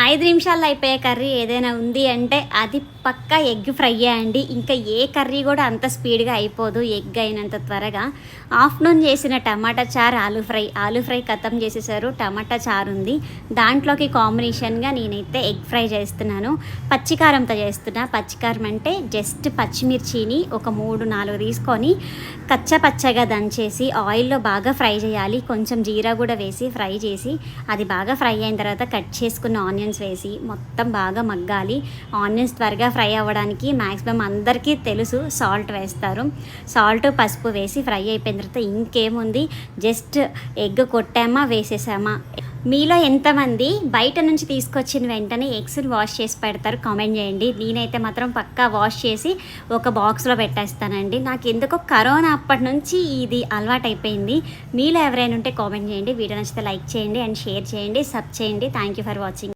5 నిమిషాల్లో అయిపోయే కర్రీ ఏదైనా ఉంది అంటే అది పక్కా ఎగ్ ఫ్రైయే అండి. ఇంకా ఏ కర్రీ కూడా అంత స్పీడ్గా అయిపోదు ఎగ్ అయినంత త్వరగా. ఆఫ్టర్నూన్ చేసిన టమాటా చారు, ఆలూ ఫ్రై ఖతం చేసేసారు. టమాటా చారు ఉంది, దాంట్లోకి కాంబినేషన్గా నేనైతే ఎగ్ ఫ్రై చేస్తున్నాను. పచ్చికారంతో చేస్తున్నా. పచ్చికారం అంటే జస్ట్ పచ్చిమిర్చిని ఒక 3-4 తీసుకొని పచ్చగా దంచేసి ఆయిల్లో బాగా ఫ్రై చేయాలి. కొంచెం జీరా కూడా వేసి ఫ్రై చేసి అది బాగా ఫ్రై అయిన తర్వాత కట్ చేసుకున్న ఆనియన్స్ వేసి మొత్తం బాగా మగ్గాలి. ఆనియన్స్ త్వరగా ఫ్రై అవ్వడానికి మ్యాక్సిమం అందరికీ తెలుసు సాల్ట్ వేస్తారు. సాల్ట్, పసుపు వేసి ఫ్రై అయిపోయిన తర్వాత ఇంకేముంది, జస్ట్ ఎగ్ కొట్టామా వేసేసామా. మీలో ఎంతమంది బయట నుంచి తీసుకొచ్చిన వెంటనే ఎగ్స్ని వాష్ చేసి పెడతారు? కామెంట్ చేయండి. నేనైతే మాత్రం పక్కా వాష్ చేసి ఒక బాక్స్లో పెట్టేస్తానండి. నాకు ఎందుకో కరోనా అప్పటి నుంచి ఇది అలవాటైపోయింది. మీలో ఎవరైనా ఉంటే కామెంట్ చేయండి. వీడియో నచ్చితే లైక్ చేయండి అండ్ షేర్ చేయండి, సబ్ చేయండి. Thank you for watching.